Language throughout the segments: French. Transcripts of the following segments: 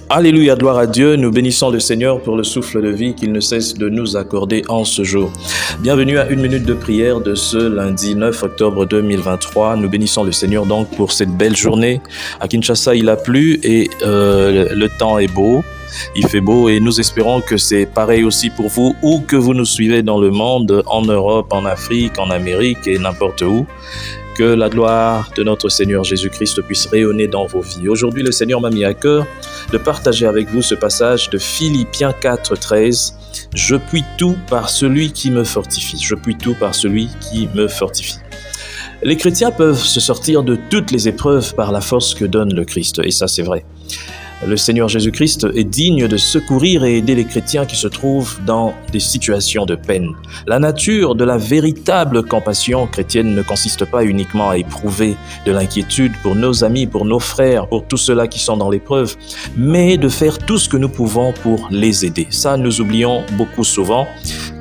Alléluia, gloire à Dieu. Nous bénissons le Seigneur pour le souffle de vie qu'il ne cesse de nous accorder en ce jour. Bienvenue à une minute de prière de ce lundi 9 octobre 2023. Nous bénissons le Seigneur donc pour cette belle journée. À Kinshasa, il a plu et le temps est beau. Il fait beau et nous espérons que c'est pareil aussi pour vous, où que vous nous suivez dans le monde, en Europe, en Afrique, en Amérique et n'importe où. Que la gloire de notre Seigneur Jésus-Christ puisse rayonner dans vos vies. Aujourd'hui, le Seigneur m'a mis à cœur de partager avec vous ce passage de Philippiens 4:13. Je puis tout par celui qui me fortifie. Je puis tout par celui qui me fortifie. Les chrétiens peuvent se sortir de toutes les épreuves par la force que donne le Christ. Et ça, c'est vrai. Le Seigneur Jésus-Christ est digne de secourir et aider les chrétiens qui se trouvent dans des situations de peine. La nature de la véritable compassion chrétienne ne consiste pas uniquement à éprouver de l'inquiétude pour nos amis, pour nos frères, pour tous ceux-là qui sont dans l'épreuve, mais de faire tout ce que nous pouvons pour les aider. Ça, nous oublions beaucoup souvent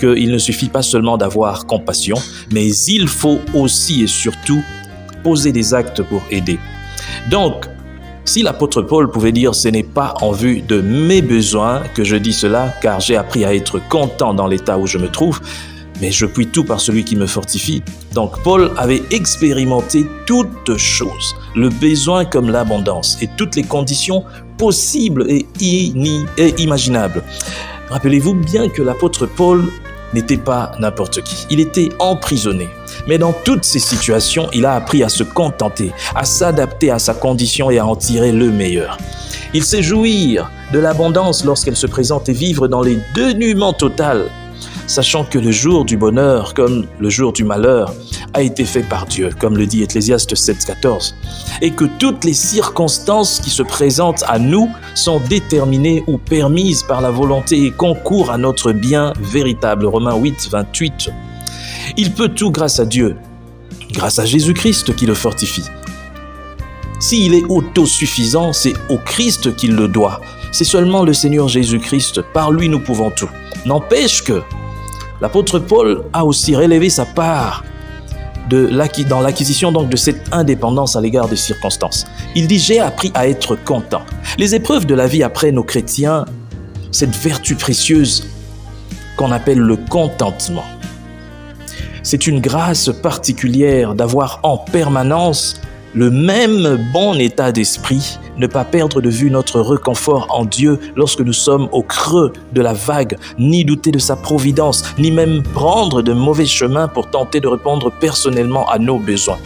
qu'il ne suffit pas seulement d'avoir compassion, mais il faut aussi et surtout poser des actes pour aider. Donc, si l'apôtre Paul pouvait dire « ce n'est pas en vue de mes besoins que je dis cela, car j'ai appris à être content dans l'état où je me trouve, mais je puis tout par celui qui me fortifie ». Donc Paul avait expérimenté toutes choses, le besoin comme l'abondance et toutes les conditions possibles et imaginables. Rappelez-vous bien que l'apôtre Paul n'était pas n'importe qui. Il était emprisonné. Mais dans toutes ces situations, il a appris à se contenter, à s'adapter à sa condition et à en tirer le meilleur. Il sait jouir de l'abondance lorsqu'elle se présente et vivre dans les dénuements total, sachant que le jour du bonheur, comme le jour du malheur, a été fait par Dieu, comme le dit Ecclésiaste 7:14, et que toutes les circonstances qui se présentent à nous sont déterminées ou permises par la volonté et concourent à notre bien véritable. Romains 8:28. Il peut tout grâce à Dieu, grâce à Jésus-Christ qui le fortifie. S'il est autosuffisant, c'est au Christ qu'il le doit. C'est seulement le Seigneur Jésus-Christ, par lui nous pouvons tout. N'empêche que l'apôtre Paul a aussi relevé sa part dans l'acquisition donc de cette indépendance à l'égard des circonstances. Il dit « j'ai appris à être content ». Les épreuves de la vie apprennent aux chrétiens cette vertu précieuse qu'on appelle le contentement. C'est une grâce particulière d'avoir en permanence le même bon état d'esprit, ne pas perdre de vue notre réconfort en Dieu lorsque nous sommes au creux de la vague, ni douter de sa providence, ni même prendre de mauvais chemins pour tenter de répondre personnellement à nos besoins.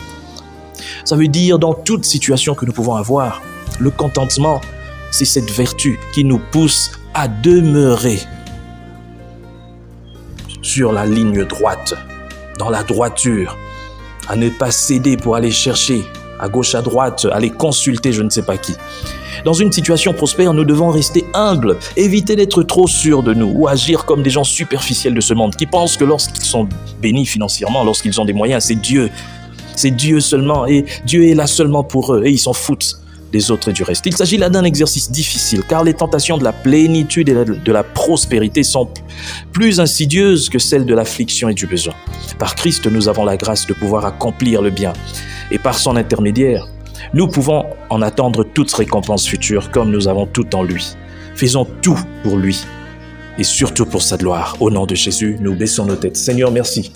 Ça veut dire dans toute situation que nous pouvons avoir, le contentement, c'est cette vertu qui nous pousse à demeurer sur la ligne droite, dans la droiture, à ne pas céder pour aller chercher à gauche, à droite, aller consulter je ne sais pas qui. Dans une situation prospère, nous devons rester humbles, éviter d'être trop sûrs de nous ou agir comme des gens superficiels de ce monde qui pensent que lorsqu'ils sont bénis financièrement, lorsqu'ils ont des moyens, c'est Dieu seulement et Dieu est là seulement pour eux et ils s'en foutent des autres et du reste. Il s'agit là d'un exercice difficile car les tentations de la plénitude et de la prospérité sont plus insidieuses que celles de l'affliction et du besoin. Par Christ, nous avons la grâce de pouvoir accomplir le bien et par son intermédiaire, nous pouvons en attendre toute récompense future comme nous avons tout en lui. Faisons tout pour lui et surtout pour sa gloire. Au nom de Jésus, nous baissons nos têtes. Seigneur, merci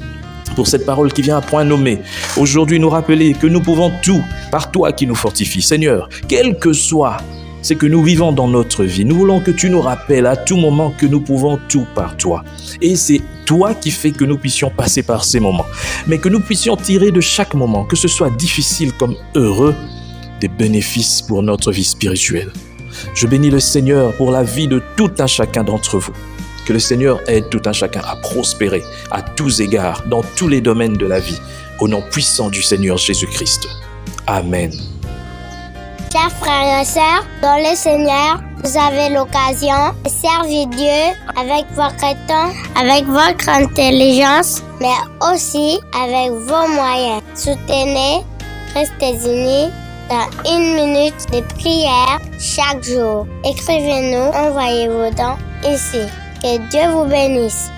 pour cette parole qui vient à point nommé. Aujourd'hui, nous rappeler que nous pouvons tout par toi qui nous fortifie. Seigneur, quel que soit ce que nous vivons dans notre vie, nous voulons que tu nous rappelles à tout moment que nous pouvons tout par toi. Et c'est toi qui fais que nous puissions passer par ces moments, mais que nous puissions tirer de chaque moment, que ce soit difficile comme heureux, des bénéfices pour notre vie spirituelle. Je bénis le Seigneur pour la vie de tout un chacun d'entre vous. Que le Seigneur aide tout un chacun à prospérer à tous égards, dans tous les domaines de la vie, au nom puissant du Seigneur Jésus-Christ. Amen. Chers frères et sœurs, dans le Seigneur, vous avez l'occasion de servir Dieu avec votre temps, avec votre intelligence, mais aussi avec vos moyens. Soutenez, restez unis dans une minute de prière chaque jour. Écrivez-nous, envoyez vos dons ici. Que Dieu vous bénisse.